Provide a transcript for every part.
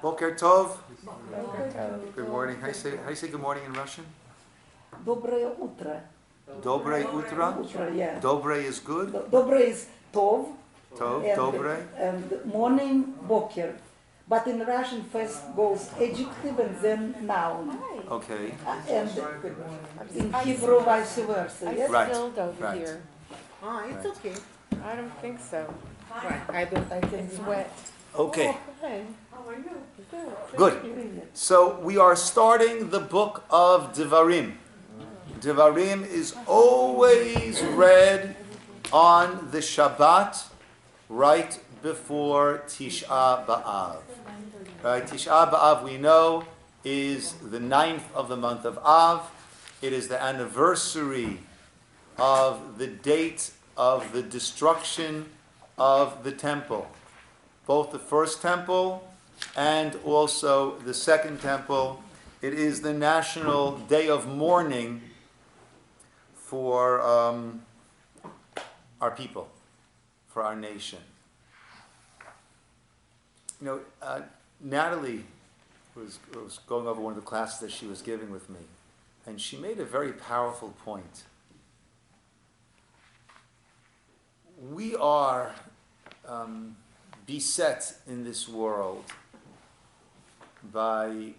Boker Tov. Good morning. How do you say good morning in Russian? Доброе утро. Dobre utra? Утро, yeah. Dobre is good? Dobre is tov. Tov, And, dobre. and morning, boker. But in Russian first goes adjective and then noun. Okay. And in Hebrew vice versa, I yes? Right, spilled over right. here. It's Right. okay. I don't think so. Right. I think It's wet. Okay. Oh, hey. Good. So we are starting the book of Devarim. Devarim is always read on the Shabbat right before Tisha B'Av. Right? Tisha B'Av, we know, is the 9th of the month of Av. It is the anniversary of the date of the destruction of the temple. Both the first temple and also the second temple. It is the national day of mourning for our people, for our nation. You know, Natalie was going over one of the classes that she was giving with me, and she made a very powerful point. We are beset in this world by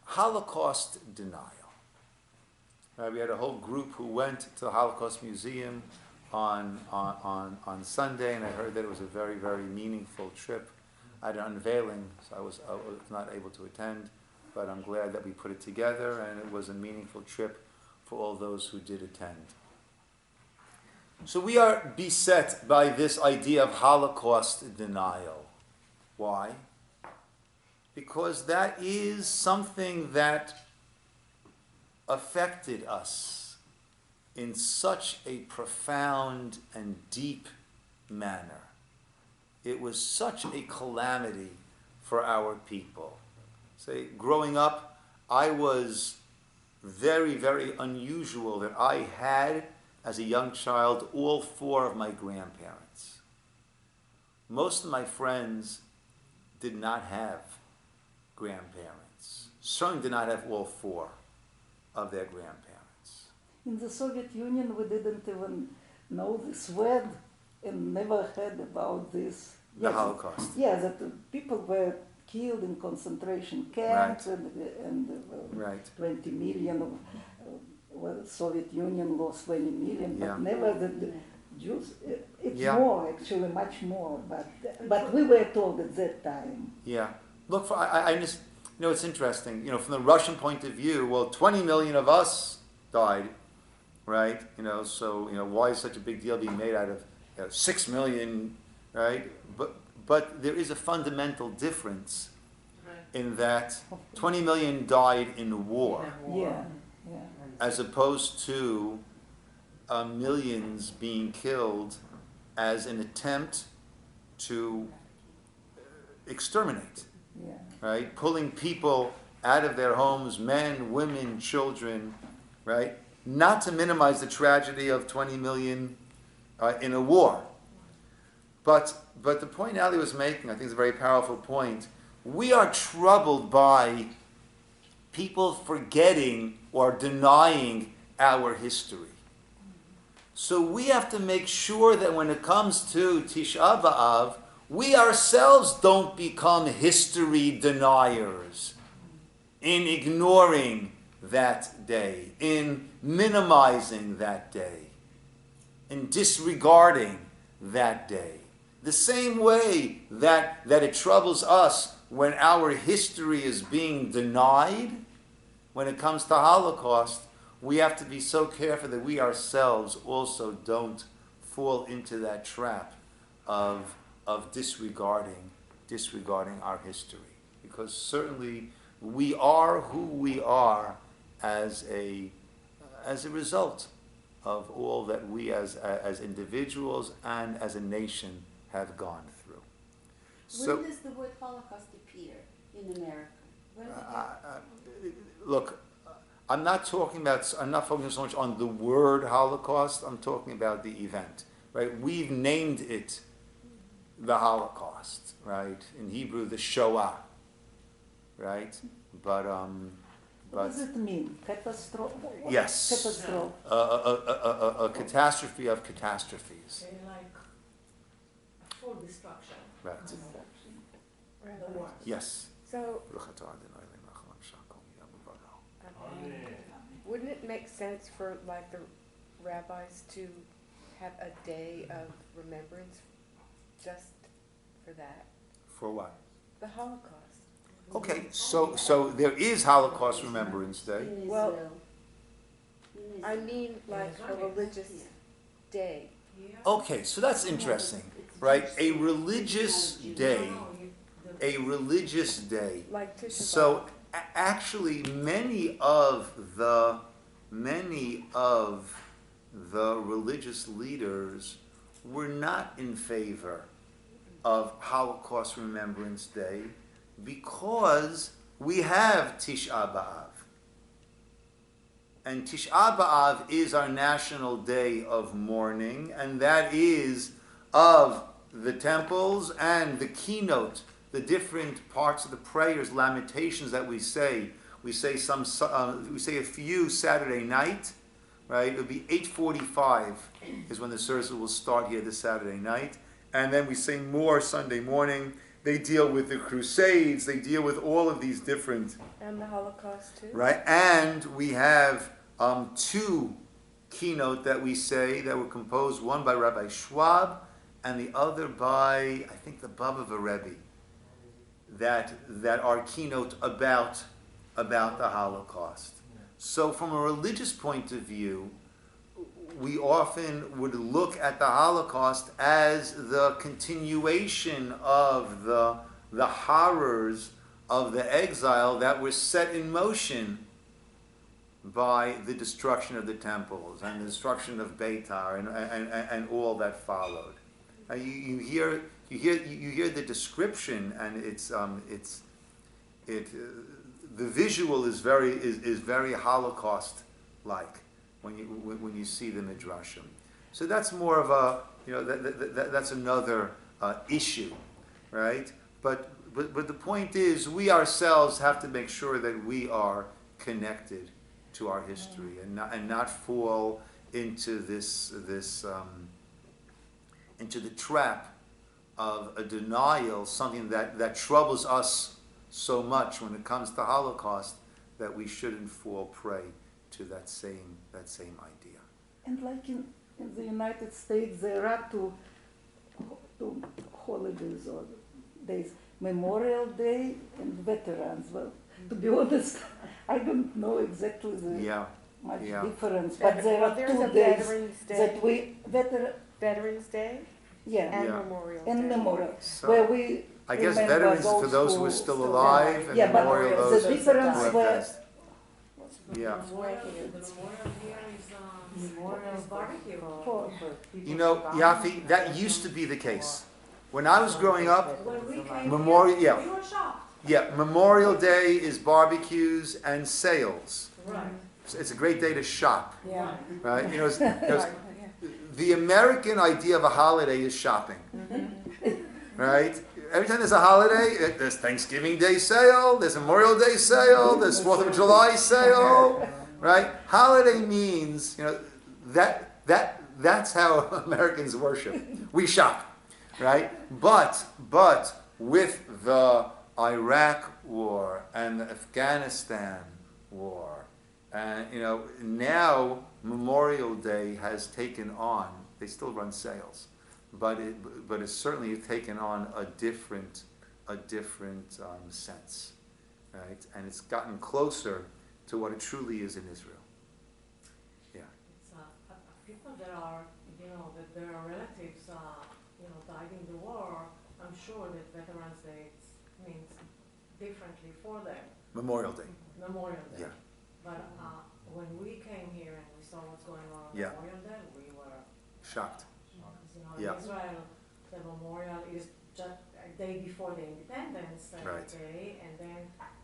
Holocaust denial. We had a whole group who went to the Holocaust Museum on Sunday, and I heard that it was a very, very meaningful trip. I had an unveiling, so I was not able to attend, but I'm glad that we put it together, and it was a meaningful trip for all those who did attend. So we are beset by this idea of Holocaust denial. Why? Because that is something that affected us in such a profound and deep manner. It was such a calamity for our people. Say, growing up, I was very, very unusual that I had, as a young child, all four of my grandparents. Most of my friends did not have grandparents. Certainly did not have all four of their grandparents. In the Soviet Union, we didn't even know this word and never heard about this. The Holocaust. Yeah, that people were killed in concentration camps, Right. and Right. 20 million. Well, Soviet Union lost 20 million, but Yeah. never the Jews. It's Yeah. more, actually, much more. But we were told at that time. Yeah. Look, I just, it's interesting. From the Russian point of view, well, 20 million of us died, right? So why is such a big deal being made out of 6 million, right? But there is a fundamental difference in that 20 million died in war. Yeah. As opposed to millions being killed as an attempt to exterminate, right? Pulling people out of their homes, men, women, children, right? Not to minimize the tragedy of 20 million in a war. But the point Ali was making, I think is a very powerful point. We are troubled by people forgetting or denying our history. So we have to make sure that when it comes to Tisha B'Av, we ourselves don't become history deniers in ignoring that day, in minimizing that day, in disregarding that day. The same way that it troubles us when our history is being denied, when it comes to Holocaust, we have to be so careful that we ourselves also don't fall into that trap of disregarding our history. Because certainly we are who we are as a result of all that we as individuals and as a nation have gone through. When does the word Holocaust appear in America? When did Look, I'm not focusing so much on the word Holocaust. I'm talking about the event, right? We've named it the Holocaust, right? In Hebrew, the Shoah, right? But What does it mean? Catastrophe? yes, Catastrophe. a catastrophe of catastrophes. Like full destruction. Right. The worst. Yes. So, wouldn't it make sense for like the rabbis to have a day of remembrance just for that? For what? The Holocaust. Okay, so there is Holocaust Remembrance Day. In Well, Israel. In I Israel. mean like a religious day. Okay, so that's interesting, right? A religious day. A religious day. Like Tisha So B'Av. actually, many of the religious leaders were not in favor of Holocaust Remembrance Day because we have Tisha B'Av. And Tisha B'Av is our national day of mourning, and that is of the temples and the keynote, the different parts of the prayers, lamentations that we say. We say a few Saturday night, right? It'll be 8:45 is when the service will start here this Saturday night, and then we say more Sunday morning. They deal with the Crusades. They deal with all of these different, And the Holocaust too? right? And we have two keynote that we say that were composed, one by Rabbi Schwab and the other by, I think, the Baba Rebbe, that are keynote about the Holocaust. So from a religious point of view, we often would look at the Holocaust as the continuation of the horrors of the exile that were set in motion by the destruction of the temples and the destruction of Beitar and all that followed. You hear the description, and the visual is very Holocaust-like when you see the midrashim. So that's more of a that's another issue, right? But the point is, we ourselves have to make sure that we are connected to our history and not fall into this into the trap of a denial, something that troubles us so much when it comes to Holocaust, that we shouldn't fall prey to that same idea. And like in the United States, there are two holidays or days, Memorial Day and Veterans. Well, to be honest, I don't know exactly the much difference, but there are there's 2 a days Veterans Day. that we Veterans Day and Memorial Day. and Memorial, So, where we I guess remember veterans for those who are still alive, and Yeah, but memorial the those who difference have were- passed. Yeah. The memorial here is barbecue. You know, Yafi, that used to be the case. When I was growing up, When we came Memorial, here, yeah. we were shocked. Yeah, Memorial Day is barbecues and sales. Right. It's a great day to shop, Yeah. right? The American idea of a holiday is shopping, right? Every time there's a holiday, there's Thanksgiving Day sale, there's Memorial Day sale, there's 4th of July sale, right? Holiday means, that's how Americans worship. We shop, right? But with the Iraq war and the Afghanistan war, and now Memorial Day has taken on. They still run sales, but it's certainly taken on a different sense, right? And it's gotten closer to what it truly is in Israel. Yeah. It's people that are, that their relatives, died in the war. I'm sure that Veterans Day means differently for them. Memorial Day. Memorial Day. Yeah. But when we came here and we saw what's going on Yeah. Memorial Day, we were Shocked. shocked. Yeah. In Israel, the memorial is just a day before the Independence Right. Day, and then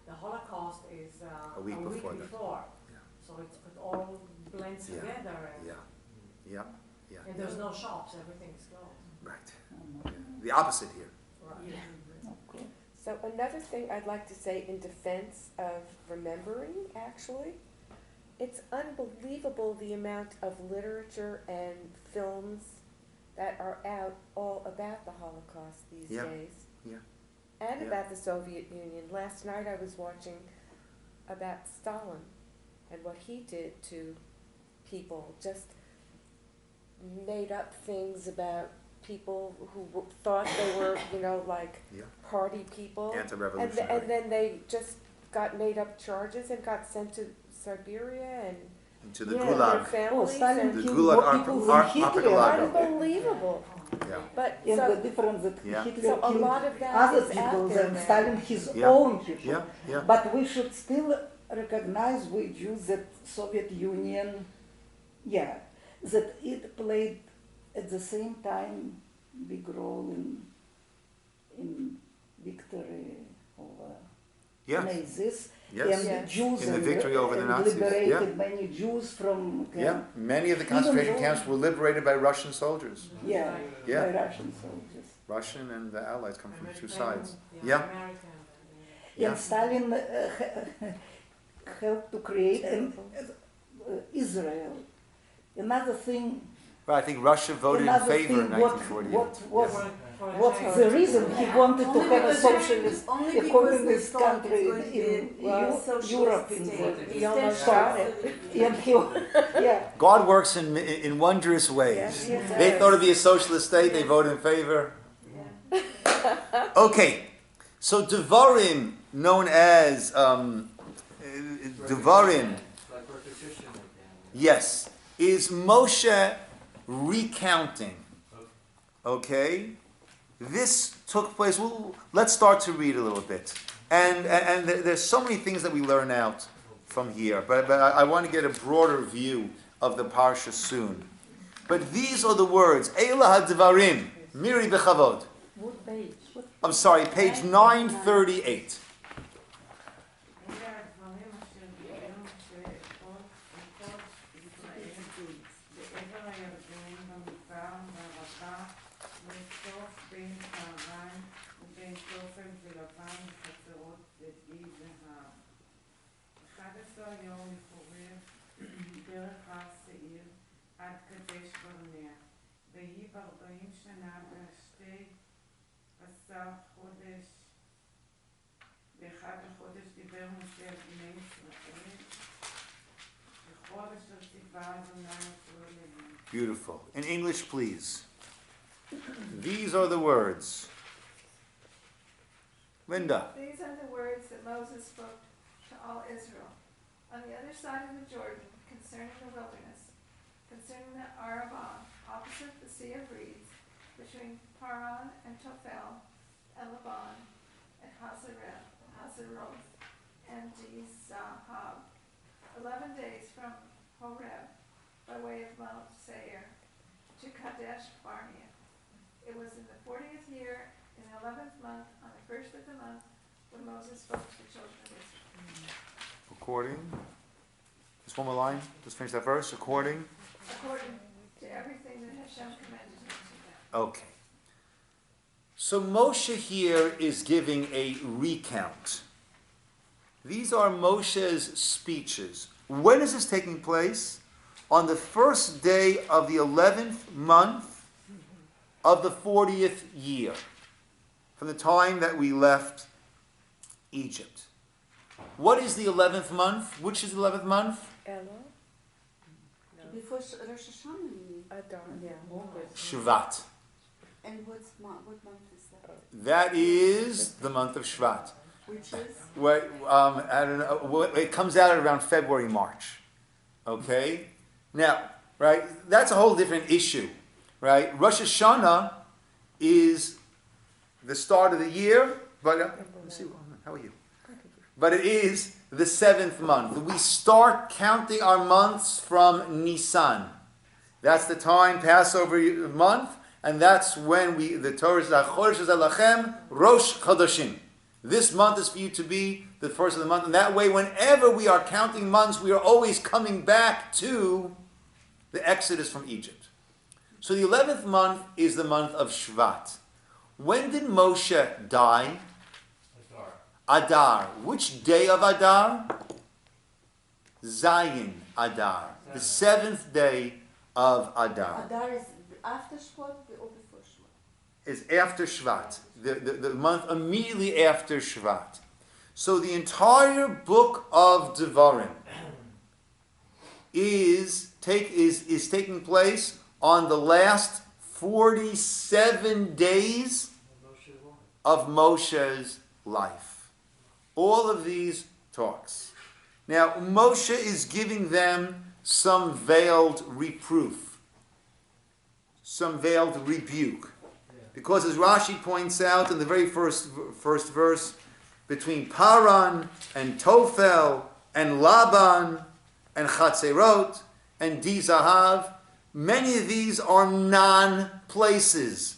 the Holocaust is A week before that. Yeah. So it all blends Yeah. together, and, Yeah. and there's no shops, everything's closed. Right. The opposite here. Right. Of course. So another thing I'd like to say in defense of remembering, actually, it's unbelievable the amount of literature and films that are out all about the Holocaust these days. Yeah. And Yeah. about the Soviet Union. Last night I was watching about Stalin and what he did to people, just made up things about people who thought they were, like Yeah. party people. Anti-revolutionary. And then they just got made up charges and got sent to Siberia and Into the their Gulag. families. Stalin and The killed Gulag more people than Hitler. archipelago. unbelievable. Yeah. But And the so, difference that Yeah. Hitler So a killed lot of that other is out people there than now. Stalin his Yeah. own people. Yeah. Yeah. But we should still recognize, we Jews, that Soviet Union, that it played at the same time big role in victory over Yes. Nazis. Yes. And Yes. Jews In the victory over the Nazis, liberated many Jews from Yeah. Many of the concentration though- camps were liberated by Russian soldiers. Yeah, Yeah. by Russian soldiers. Russian and the Allies come from two American, sides. Yeah. American. Yeah. And Stalin helped to create Israel. Another thing, But I think Russia voted in another favor in thing, what 1948. what's the reason he wanted to have a socialist, Only a because communist they thought country it's going to in be a socialist Europe in state. the He almost got it. and he, God works in wondrous ways. Yes, he They does. thought it'd be a socialist state, they voted in favor. Okay, so Devarim, known as Devarim, yes, is Moshe recounting. Okay? This took place, well, let's start to read a little bit. And there's so many things that we learn out from here, but I want to get a broader view of the Parsha soon. But these are the words, Eila HaDevarim, Miri B'Chavod. What page? I'm sorry, page 938. באחד החודש דיבר משה על בני ישראל, בחודש אשר ציווה אדוני אותו אליהם. Beautiful. In English, please. These are the words. Linda. These are the words that Moses spoke to all Israel on the other side of the Jordan concerning the wilderness, concerning the Arabah, opposite the Sea of Reeds, between Paran and Tophel, and Laban, and Hazeroth, and Dizahab, 11 days from Horeb, by way of Mount Seir, to Kadesh Barnea. It was in the 40th year, in the 11th month, on the first of the month, when Moses spoke to the children of Israel. According. Just one more line. Just finish that verse. According. According to everything that Hashem commanded him to do. Okay. So Moshe here is giving a recount. These are Moshe's speeches. When is this taking place? On the first day of the 11th month of the 40th year, from the time that we left Egypt. What is the 11th month? Which is the 11th month? Ella? Before Rosh Hashanah, you mean? Adar, yeah. Shvat. And what month is that? That is the month of Shvat. Which is? Where, I don't know. It comes out around February, March. Okay? Now, right, that's a whole different issue. Right? Rosh Hashanah is the start of the year, but let's see, how are you? But it is the 7th month. We start counting our months from Nisan. That's the time, Passover month, and that's when the Torah says, "Chodesh Lachem Rosh Chodashim." This month is for you to be the first of the month, and that way, whenever we are counting months, we are always coming back to the Exodus from Egypt. So the 11th month is the month of Shvat. When did Moshe die? Adar. Which day of Adar? Zayin Adar. The 7th day of Adar. Adar is after Shvat or before Shvat? Is after Shvat. The month immediately after Shvat. So the entire book of Devarim is taking place on the last 47 days of Moshe's life. All of these talks. Now, Moshe is giving them some veiled reproof, some veiled rebuke. Because as Rashi points out in the very first verse, between Paran and Tophel and Laban and Chatzerot and Dizahav, many of these are non-places.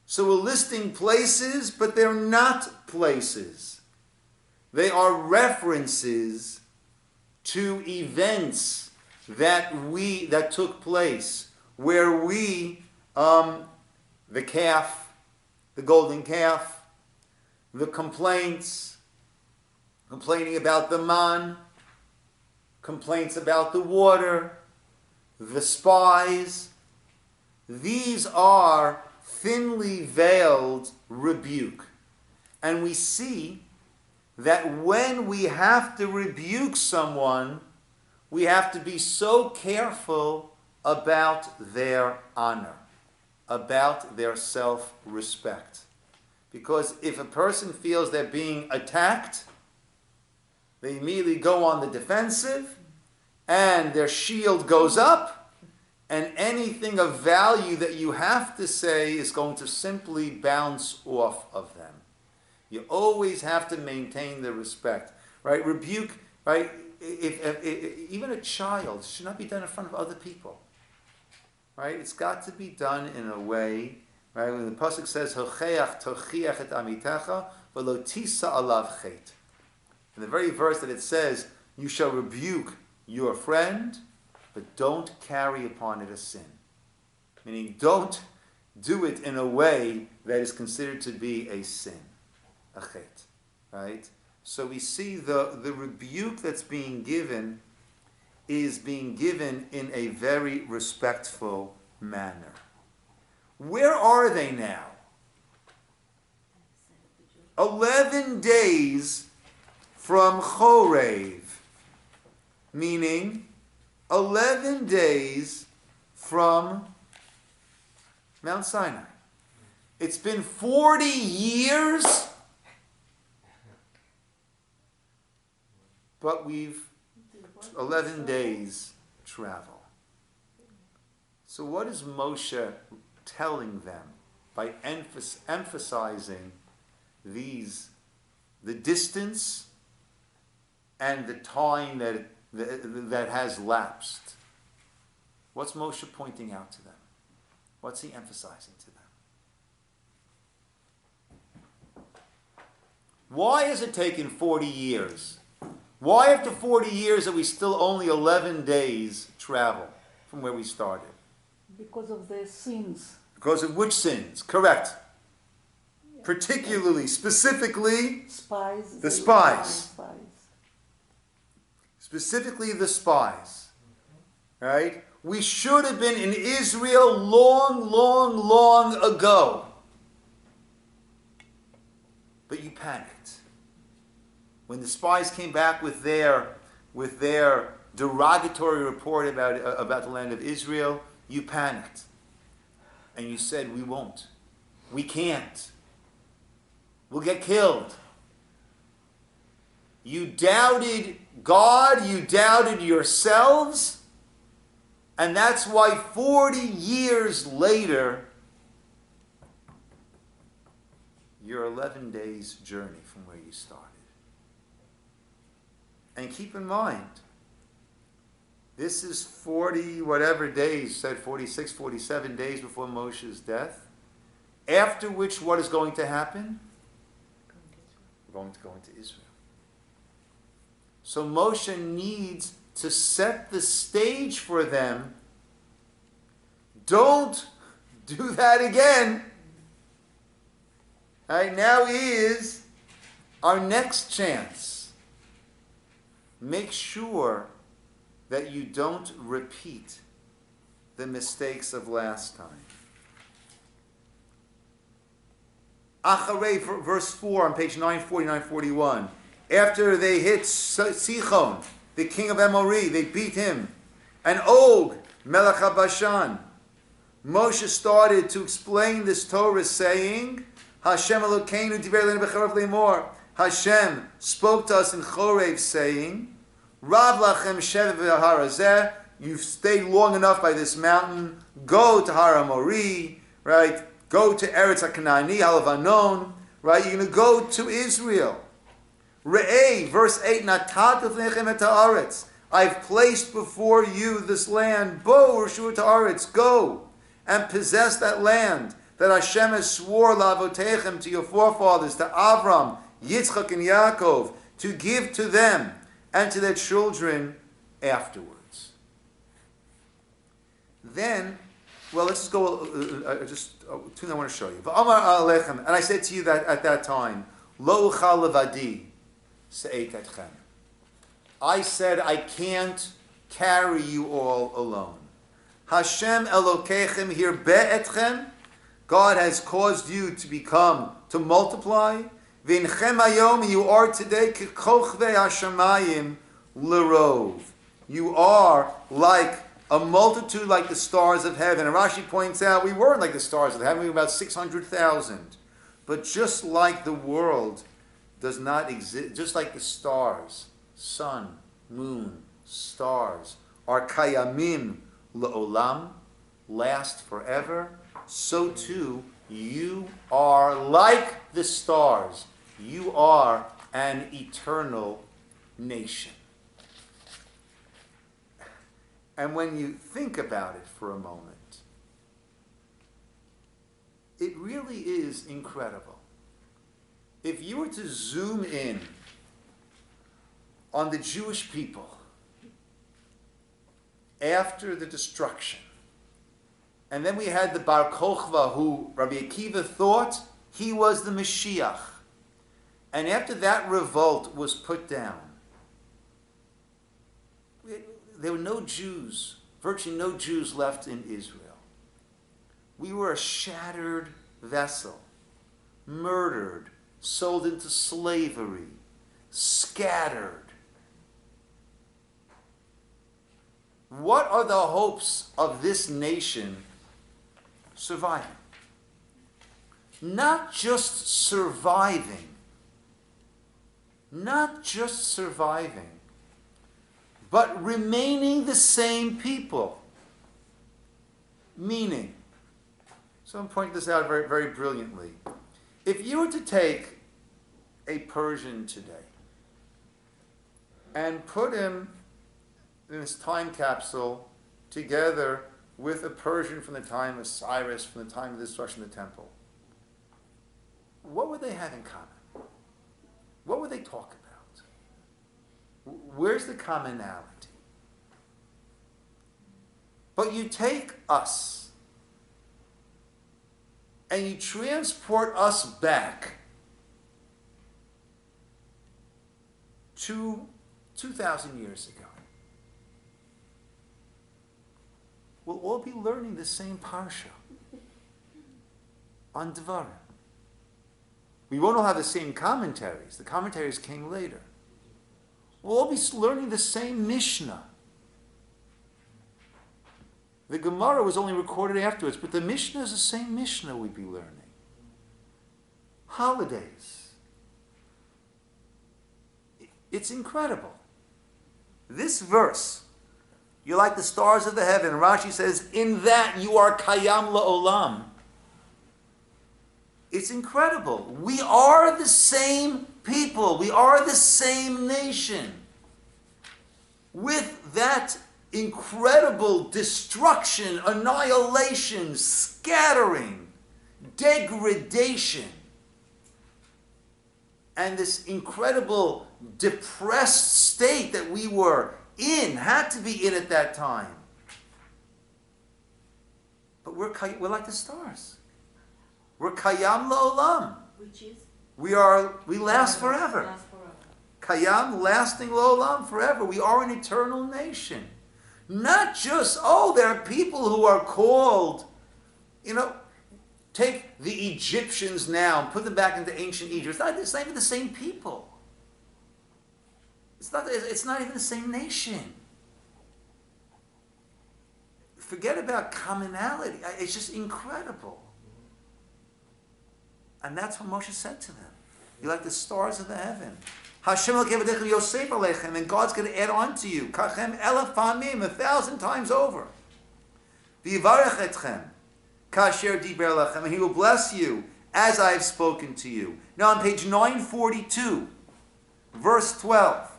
So we're listing places, but they're not places. They are references to events that took place, where the calf, the golden calf, the complaints, complaining about the man, complaints about the water, the spies. These are thinly veiled rebuke. And we see that when we have to rebuke someone, we have to be so careful about their honor, about their self-respect. Because if a person feels they're being attacked, they immediately go on the defensive, and their shield goes up, and anything of value that you have to say is going to simply bounce off of them. You always have to maintain the respect, right? Rebuke, right? If even a child should not be done in front of other people, right? It's got to be done in a way, right? When the pasuk says, "Hocheach tochiach et amitecha, v'lo tisa alav chet." In the very verse that it says, "You shall rebuke your friend, but don't carry upon it a sin," meaning don't do it in a way that is considered to be a sin. A chet, right? So we see the rebuke that's being given is being given in a very respectful manner. Where are they now? 11 days from Chorev, meaning 11 days from Mount Sinai. It's been 40 years, but we've 11 days travel. So what is Moshe telling them by emphasizing the distance and the time that has lapsed? What's Moshe pointing out to them? What's he emphasizing to them? Why has it taken 40 years? Why after 40 years are we still only 11 days travel from where we started? Because of the sins. Because of which sins? Correct. Particularly, specifically, Spies. the spies. Specifically the spies. Right? We should have been in Israel long, long, long ago. But you panicked. When the spies came back with their derogatory report about the land of Israel, you panicked. And you said, we won't. We can't. We'll get killed. You doubted God, you doubted yourselves, and that's why 40 years later, you're 11 days' journey from where you started. And keep in mind, this is 40 whatever days, said 46, 47 days before Moshe's death, after which what is going to happen? We're going to go into Israel. So Moshe needs to set the stage for them. Don't do that again. Right, now is our next chance, make sure that you don't repeat the mistakes of last time. Acharei, verse 4 on page 940, 941. After they hit Sichon, the king of Amori, they beat him. And Og, Melech HaBashan, Moshe started to explain this Torah saying, Hashem Elokeinu divrei leinu b'chorev le'mor. Hashem spoke to us in Chorev saying, Rav lachem shevet v'har hazeh, you've stayed long enough by this mountain, go to Har HaMori, right? Go to Eretz HaKanani, Halavanon, right? You're going to go to Israel. Re'eh, verse 8, Natatu v'nechem et ha'aretz. I've placed before you this land. Bo, Reshut ha'aretz, go and possess that land that Hashem has swore la'avotechem to your forefathers, to Avram, Yitzchak, and Yaakov, to give to them and to their children afterwards. Then, well, let's just go, two things I want to show you. V'amar alechem, and I said to you that at that time, Lo uchal levadi se'et etchem. I said I can't carry you all alone. Hashem Elokechem hirbeh etchem. God has caused you to multiply. V'inchem hayom, you are today kekochvei hashamayim lerov. You are like a multitude, like the stars of heaven. And Rashi points out, we weren't like the stars of heaven. We were about 600,000. But just like the world does not exist, just like the stars, sun, moon, stars, are kayamim le'olam, last forever, so too you are like the stars. You are an eternal nation. And when you think about it for a moment, it really is incredible. If you were to zoom in on the Jewish people after the destruction, and then we had the Bar Kochva, who Rabbi Akiva thought he was the Mashiach. And after that revolt was put down, there were no Jews, virtually no Jews left in Israel. We were a shattered vessel, murdered, sold into slavery, scattered. What are the hopes of this nation surviving? Not just surviving, but remaining the same people. Meaning, so I'm pointing this out very, very brilliantly. If you were to take a Persian today and put him in this time capsule together with a Persian from the time of Cyrus, from the time of the destruction of the temple, what would they have in common? What would they talk about? Where's the commonality? But you take us and you transport us back to 2,000 years ago. We'll all be learning the same Parsha on Devarim. We won't all have the same commentaries. The commentaries came later. We'll all be learning the same Mishnah. The Gemara was only recorded afterwards, but the Mishnah is the same Mishnah we'd be learning. Holidays. It's incredible. This verse, you're like the stars of the heaven. Rashi says, in that you are kayam la'olam. It's incredible. We are the same people. We are the same nation. With that incredible destruction, annihilation, scattering, degradation, and this incredible depressed state that we were in, had to be in at that time. But we're like the stars. We're kayam la'olam. Which is? We last forever. Last forever. Kayam, lasting Lolam, forever. We are an eternal nation. Not just, there are people who are called, take the Egyptians now and put them back into ancient Egypt. It's not even the same people. It's not even the same nation. Forget about commonality. It's just incredible. And that's what Moshe said to them. You're like the stars of the heaven. Hashem Yosef Aleichem, and God's going to add on to you. Kachem elef pamim, 1,000 times over. V'yivarech etchem, kasher diber lechem, and He will bless you as I have spoken to you. Now on page 942, verse 12,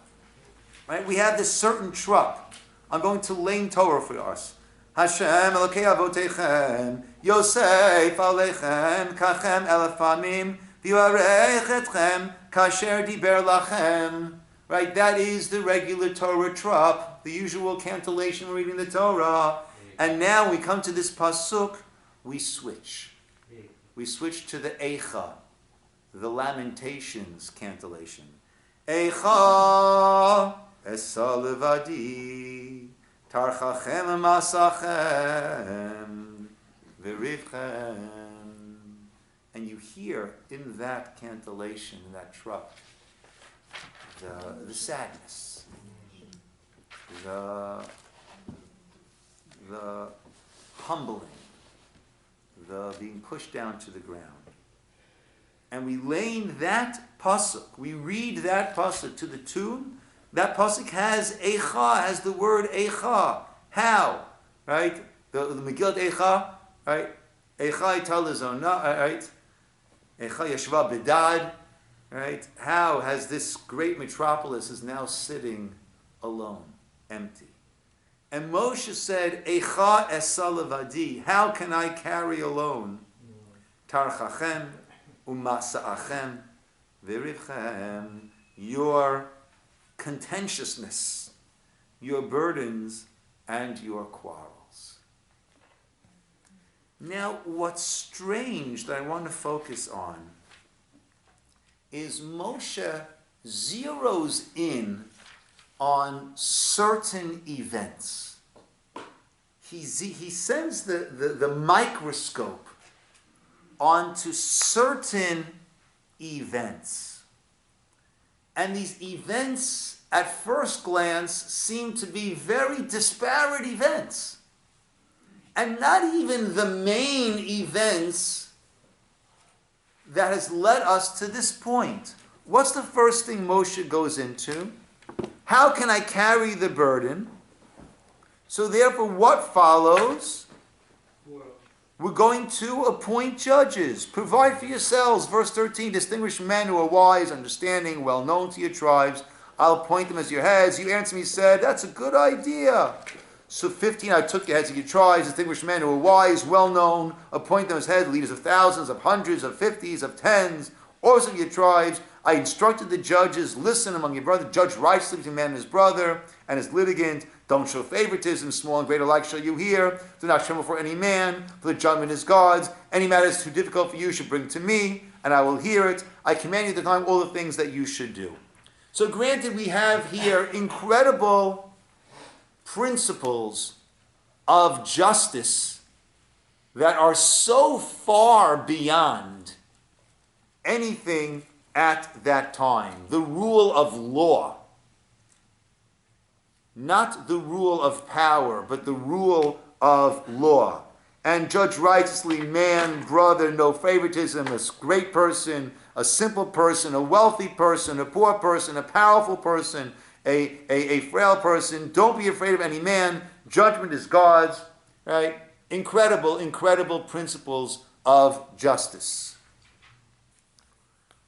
right? We have this certain truck. I'm going to lane Torah for us. Hashem Elokei Avotechem, Yosef Aleichem, Kachem elef pamim, v'yivarech etchem, kasher diber lachem. Right, that is the regular Torah trop, the usual cantillation reading the Torah. And now we come to this pasuk, we switch. We switch to the Eicha, the Lamentations cantillation. Eicha esa levadi, tarchachem masachem, v'rivchem. And you hear in that cantillation, in that trop, the sadness, the humbling, the being pushed down to the ground. And we lane that pasuk, we read that pasuk to the tune. That pasuk has Eicha, has the word Eicha. How? Right? The Megillat Eicha, right? Eicha italazona, right? Eicha yeshva bedad, right? How has this great metropolis is now sitting alone, empty? And Moshe said, Eicha esa levadi, how can I carry alone? Tarchachem umasa'achem v'rivchem, your contentiousness, your burdens, and your quarrels. Now, what's strange that I want to focus on is Moshe zeroes in on certain events. He sends the microscope onto certain events. And these events, at first glance, seem to be very disparate events. And not even the main events that has led us to this point. What's the first thing Moshe goes into? How can I carry the burden? So therefore, what follows? We're going to appoint judges. Provide for yourselves. Verse 13, distinguish men who are wise, understanding, well known to your tribes. I'll appoint them as your heads. You answered me, said, that's a good idea. So 15, I took the heads of your tribes, distinguished men who are wise, well known, appoint them as heads, leaders of thousands, of hundreds, of fifties, of tens, also of your tribes. I instructed the judges, listen among your brothers, judge righteously between man and his brother and his litigant. Don't show favoritism, small and great alike shall you hear. Do not tremble for any man, for the judgment is God's. Any matter is too difficult for you should bring to me, and I will hear it. I command you to decline all the things that you should do. So granted, we have here incredible principles of justice that are so far beyond anything at that time. The rule of law. Not the rule of power, but the rule of law. And judge righteously, man, brother, no favoritism, a great person, a simple person, a wealthy person, a poor person, a powerful person, a frail person. Don't be afraid of any man. Judgment is God's, right? Incredible, incredible principles of justice.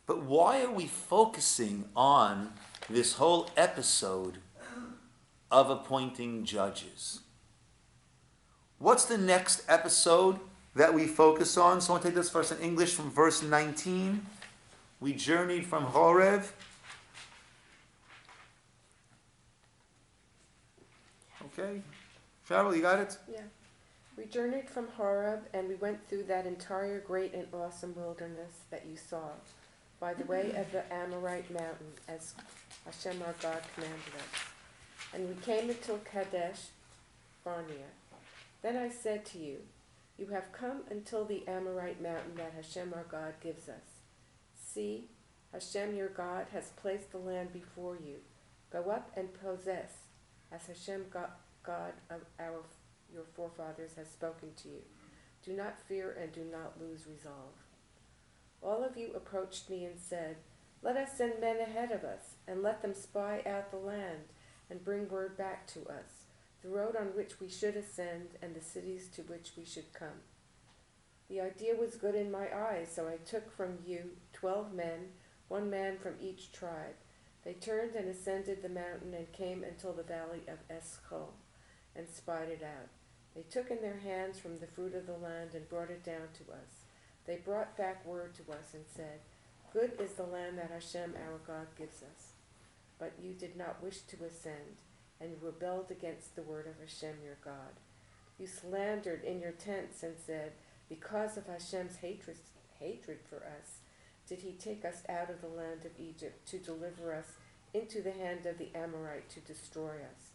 But why are we focusing on this whole episode of appointing judges? What's the next episode that we focus on? So I want to take this first in English from verse 19. We journeyed from Horeb. Okay. Cheryl, you got it? Yeah. We journeyed from Horeb, and we went through that entire great and awesome wilderness that you saw. by the way of the Amorite mountain, as Hashem our God commanded us. And we came until Kadesh Barnea. Then I said to you, you have come until the Amorite mountain that Hashem our God gives us. See, Hashem your God has placed the land before you. Go up and possess, as Hashem God of your forefathers has spoken to you. Do not fear and do not lose resolve. All of you approached me and said, let us send men ahead of us, and let them spy out the land, and bring word back to us, the road on which we should ascend, and the cities to which we should come. The idea was good in my eyes, so I took from you 12 men, 1 man from each tribe. They turned and ascended the mountain and came until the valley of Eschol, and spied it out. They took in their hands from the fruit of the land and brought it down to us. They brought back word to us and said, good is the land that Hashem our God gives us. But you did not wish to ascend, and you rebelled against the word of Hashem your God. You slandered in your tents and said, because of Hashem's hatred for us, did he take us out of the land of Egypt to deliver us into the hand of the Amorite to destroy us?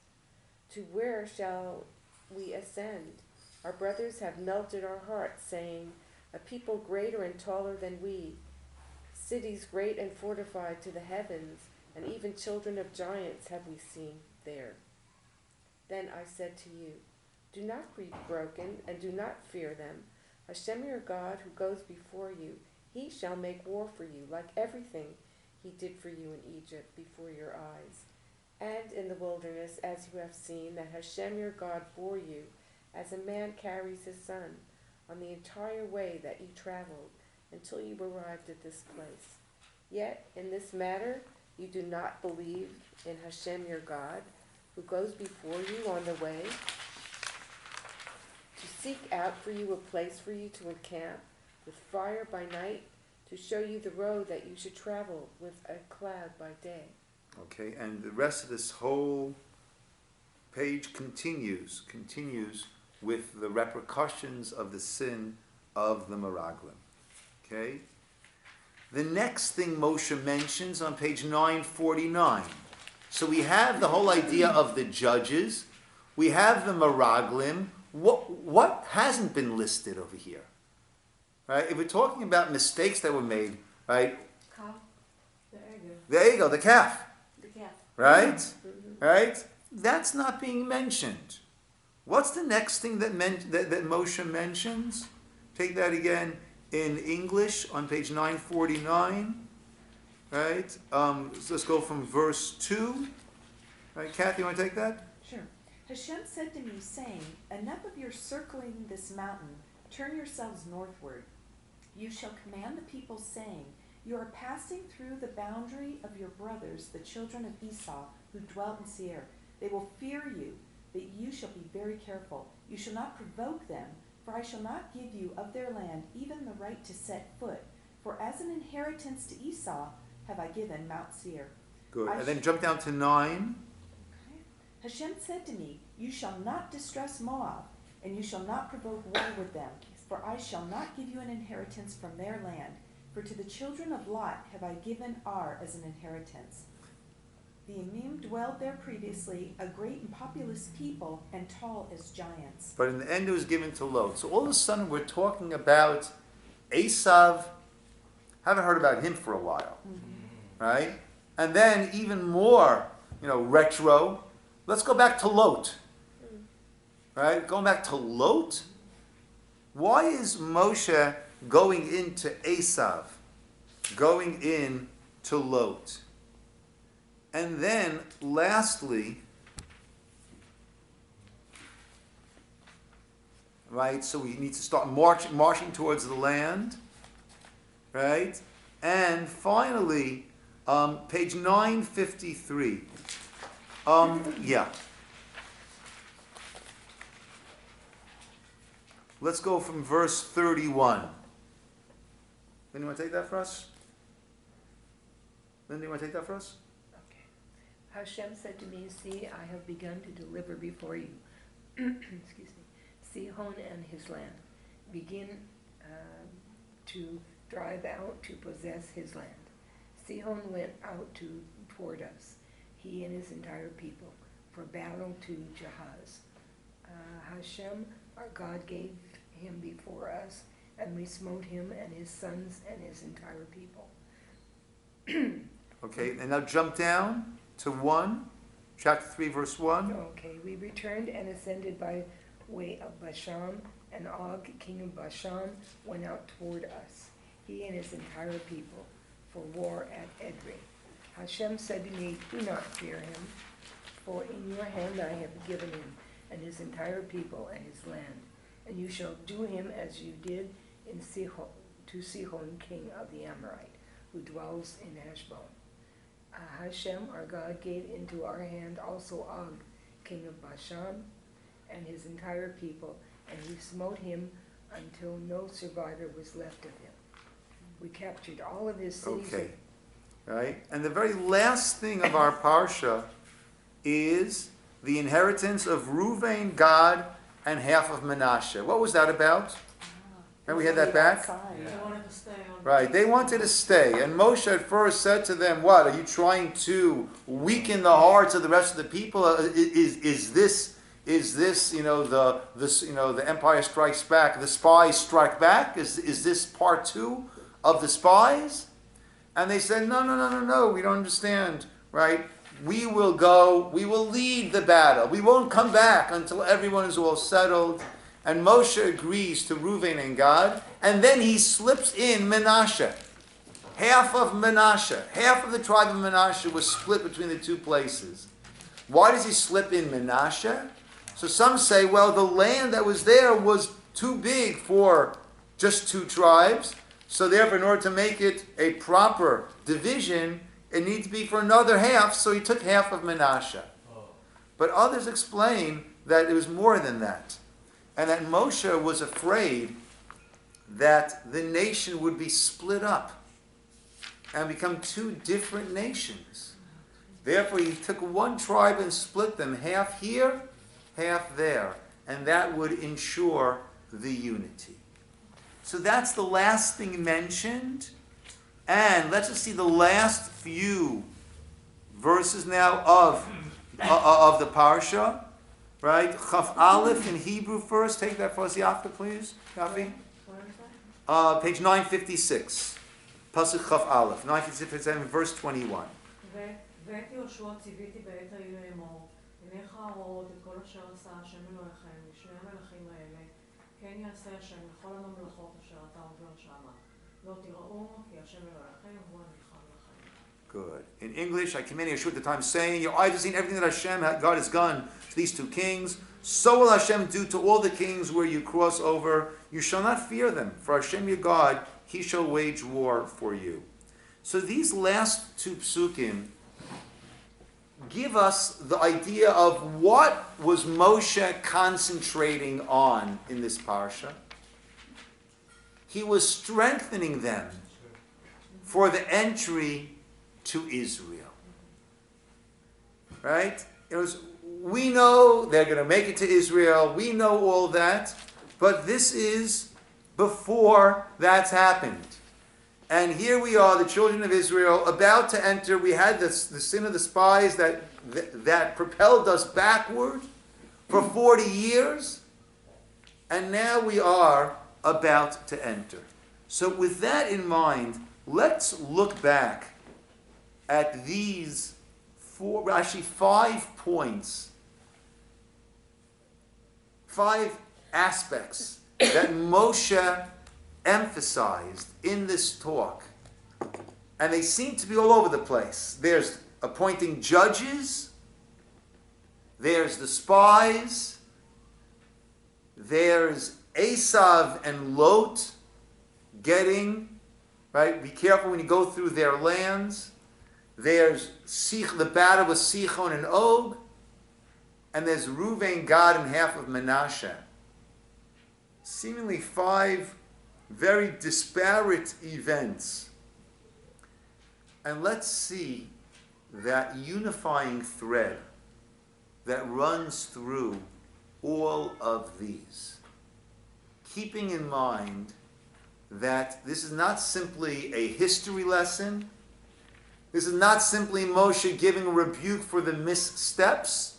To where shall we ascend? Our brothers have melted our hearts, saying, a people greater and taller than we, cities great and fortified to the heavens, and even children of giants have we seen there. Then I said to you, do not be broken, and do not fear them. Hashem your God, who goes before you, he shall make war for you, like everything he did for you in Egypt before your eyes. And in the wilderness, as you have seen, that Hashem your God bore you, as a man carries his son, on the entire way that you traveled, until you arrived at this place. Yet, in this matter, you do not believe in Hashem your God, who goes before you on the way, to seek out for you a place for you to encamp, with fire by night, to show you the road that you should travel, with a cloud by day. Okay, and the rest of this whole page continues with the repercussions of the sin of the Meraglim. Okay? The next thing Moshe mentions on page 949. So we have the whole idea of the judges. We have the Meraglim. What hasn't been listed over here? Right? If we're talking about mistakes that were made, right? There you go, the calf. Right? Mm-hmm. Right? That's not being mentioned. What's the next thing that Moshe mentions? Take that again in English on page 949. Right? So let's go from verse 2. Right, Kathy, you want to take that? Sure. Hashem said to me, saying, enough of your circling this mountain. Turn yourselves northward. You shall command the people, saying, you are passing through the boundary of your brothers, the children of Esau, who dwelt in Seir. They will fear you, but you shall be very careful. You shall not provoke them, for I shall not give you of their land even the right to set foot. For as an inheritance to Esau have I given Mount Seir. Good. And then jump down to 9. Okay. Hashem said to me, you shall not distress Moab, and you shall not provoke war with them, for I shall not give you an inheritance from their land. For to the children of Lot have I given Ar as an inheritance. The Emim dwelled there previously, a great and populous people, and tall as giants. But in the end it was given to Lot. So all of a sudden we're talking about Esav. Haven't heard about him for a while. Mm-hmm. Right? And then even more, retro. Let's go back to Lot. Right? Going back to Lot. Why is Moshe going into Esav? Going in to Lot? And then, lastly, right, so we need to start marching towards the land, right? And finally, page 953. Yeah. Let's go from verse 31. Linda, you want to take that for us? Linda, you want to take that for us? Hashem said to me, see, I have begun to deliver before you, excuse me, Sihon and his land. Begin to drive out to possess his land. Sihon went out toward us, he and his entire people, for battle to Jahaz. Hashem, our God, gave him before us, and we smote him and his sons and his entire people. Okay, and now jump down to 1, chapter 3, verse 1. Okay, we returned and ascended by way of Bashan, and Og, king of Bashan, went out toward us, he and his entire people, for war at Edrei. Hashem said to me, do not fear him, for in your hand I have given him, and his entire people and his land, and you shall do him as you did to Sihon, king of the Amorite, who dwells in Heshbon. Hashem, our God, gave into our hand also Og, king of Bashan, and his entire people, and he smote him until no survivor was left of him. We captured all of his cities. Okay, right? And the very last thing of our Parsha is the inheritance of Reuven, Gad, and half of Manasseh. What was that about? And we had that back? They wanted to stay on. Right, they wanted to stay. And Moshe at first said to them, what, are you trying to weaken the hearts of the rest of the people? Is this the Empire Strikes Back, the spies strike back? Is this part 2 of the spies? And they said, no, we don't understand, right? We will go, we will lead the battle. We won't come back until everyone is all settled. And Moshe agrees to Reuven and Gad, and then he slips in Manasseh. Half of Manasseh, half of the tribe of Manasseh was split between the two places. Why does he slip in Manasseh? So some say, well, the land that was there was too big for just 2 tribes, so therefore in order to make it a proper division, it needs to be for another half, so he took half of Manasseh. But others explain that it was more than that. And that Moshe was afraid that the nation would be split up and become 2 different nations. Therefore, he took one tribe and split them, half here, half there. And that would ensure the unity. So that's the last thing mentioned. And let's just see the last few verses now of the Parsha. Right? Chaf Aleph in Hebrew first. Take that for us, Yafa, please. Yafi. Page 956. Pasuk Chaf Aleph. 957, verse 21. ואת יהושע ציוויתי בעת ההיא לאמור, עיניך הרואות את כל אשר עשה השם אלוהיכם לשני המלכים האלה, כן יעשה השם לכל הממלכות אשר אתה עובר שמה. לא תראו, כי השם אלוהיכם הוא הנלחם לכם. Good. In English, I commend Yeshua at the time, saying, your eyes have seen everything that Hashem, God has done to these 2 kings. So will Hashem do to all the kings where you cross over. You shall not fear them, for Hashem your God, He shall wage war for you. So these last 2 psukim give us the idea of what was Moshe concentrating on in this parsha. He was strengthening them for the entry to Israel. Right? We know they're going to make it to Israel. We know all that. But this is before that's happened. And here we are, the children of Israel, about to enter. We had the sin of the spies that propelled us backward for 40 years. And now we are about to enter. So with that in mind, let's look back at these 5 points, 5 aspects that Moshe emphasized in this talk. And they seem to be all over the place. There's appointing judges, there's the spies, there's Esav and Lot getting, right? Be careful when you go through their lands. There's the battle with Sichon and Og, and there's Reuven, Gad, and half of Manasseh. Seemingly 5 very disparate events. And let's see that unifying thread that runs through all of these. Keeping in mind that this is not simply a history lesson, This is not simply Moshe giving a rebuke for the missteps,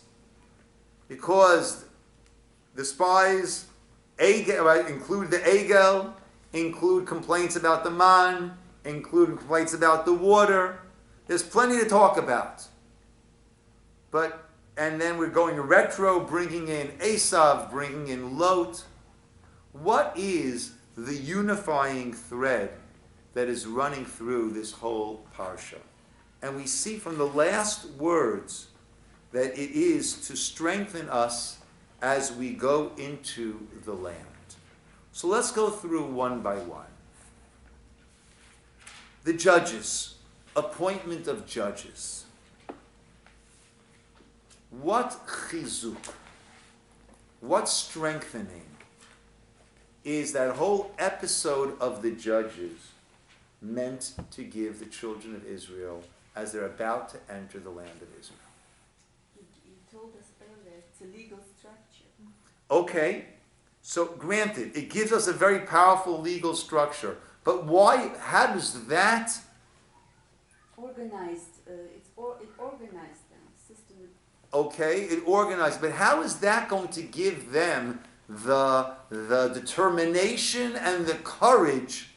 because the spies include the egel, include complaints about the man, include complaints about the water. There's plenty to talk about. And then we're going retro, bringing in Esav, bringing in Lot. What is the unifying thread that is running through this whole Parsha? And we see from the last words that it is to strengthen us as we go into the land. So let's go through one by one. The judges, appointment of judges. What chizuk, what strengthening is that whole episode of the judges meant to give the children of Israel as they're about to enter the land of Israel? You told us earlier, it's a legal structure. Okay, so granted, it gives us a very powerful legal structure, but why, how does that... Organized, it organized them, system. Okay, it organized, but how is that going to give them the determination and the courage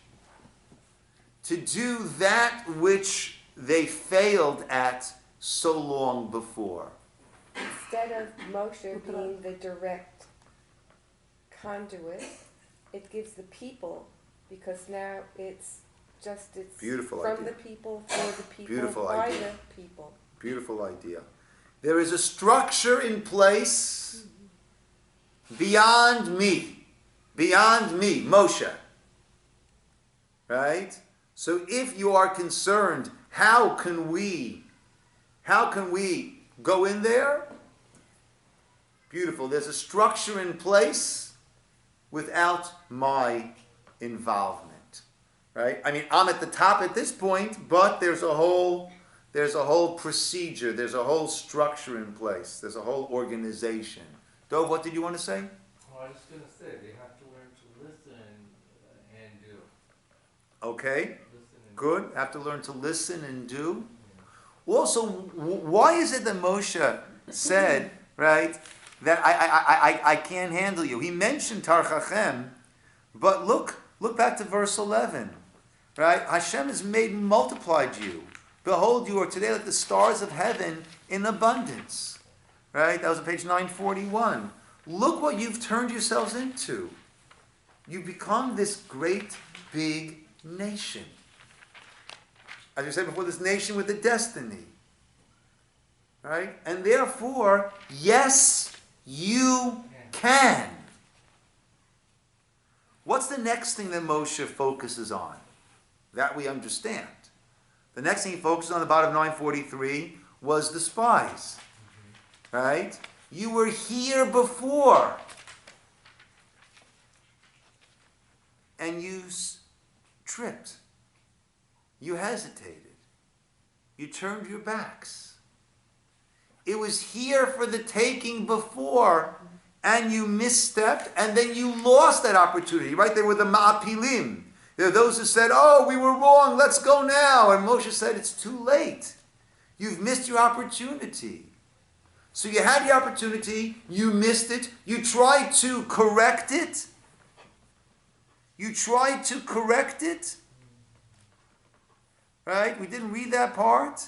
to do that which they failed at so long before? Instead of Moshe being the direct conduit, it gives the people, because now it's Beautiful from idea. the people, for the people, Beautiful by idea. the people. Beautiful idea. There is a structure in place beyond me, Moshe. Right? So if you are concerned, how can we go in there? Beautiful. There's a structure in place without my involvement. Right? I mean, I'm at the top at this point, but there's a whole procedure, there's a whole structure in place, there's a whole organization. Dov, what did you want to say? Well, I was going to say, they have to learn to listen and do. Okay, good. Have to learn to listen and do. Also, why is it that Moshe said, right, that I can't handle you? He mentioned Tarchachem, but look back to verse 11. Right? Hashem has made and multiplied you. Behold, you are today like the stars of heaven in abundance. Right? That was on page 941. Look what you've turned yourselves into. You've become this great, big nation. As you said before, this nation with a destiny. Right? And therefore, yes, you can. What's the next thing that Moshe focuses on? That we understand. The next thing he focused on, the bottom of 943, was the spies. Right? You were here before. And you tripped. You hesitated. You turned your backs. It was here for the taking before, and you misstepped, and then you lost that opportunity. Right? There were the ma'apilim. There are those who said, oh, we were wrong, let's go now. And Moshe said, it's too late. You've missed your opportunity. So you had the opportunity, you missed it, you tried to correct it. Right? We didn't read that part.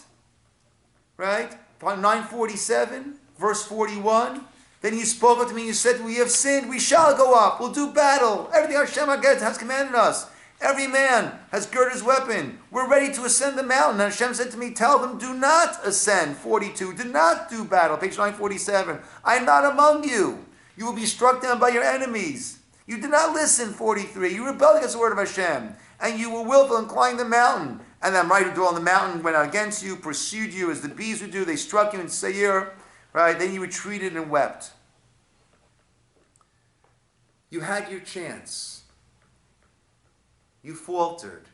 Right? 947, verse 41. Then you spoke unto me and you said, we have sinned, we shall go up, we'll do battle. Everything Hashem has commanded us. Every man has girded his weapon. We're ready to ascend the mountain. And Hashem said to me, tell them, do not ascend. 42, do not do battle. Page 947. I am not among you. You will be struck down by your enemies. You did not listen. 43. You rebelled against the word of Hashem. And you were willful and climbed the mountain. And the mighty who dwell on the mountain went out against you, pursued you as the bees would do. They struck you in Seir. Right? Then you retreated and wept. You had your chance. You faltered.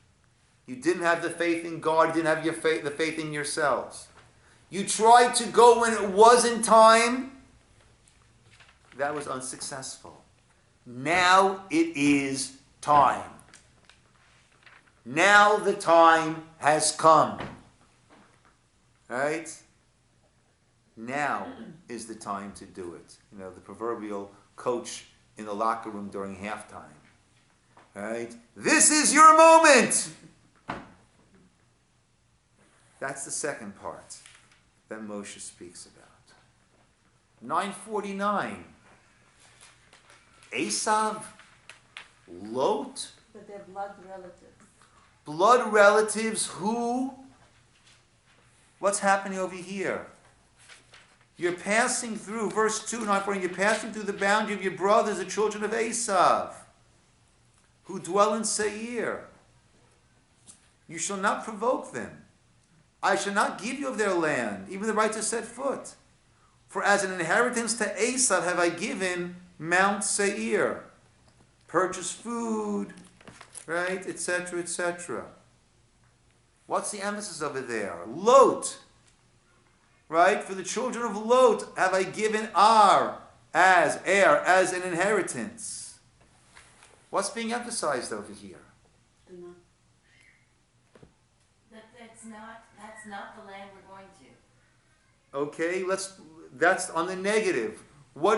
You didn't have the faith in God. You didn't have the faith in yourselves. You tried to go when it wasn't time. That was unsuccessful. Now it is time. Now the time has come. Right? Now is the time to do it. You know, the proverbial coach in the locker room during halftime. Right? This is your moment! That's the second part that Moshe speaks about. 949. Esav, Lot, But they're blood relatives. blood relatives who, what's happening over here? You're passing through, verse 2, 949, you're passing through the boundary of your brothers, the children of Esav, who dwell in Seir. You shall not provoke them. I shall not give you of their land, even the right to set foot. For as an inheritance to Esav have I given Mount Seir. Purchase food, right, etc., etc. What's the emphasis over there? Lot. Right? For the children of Lot have I given Ar as heir, as an inheritance. What's being emphasized over here? Do not. That's not the land we're going to. Okay, that's on the negative. What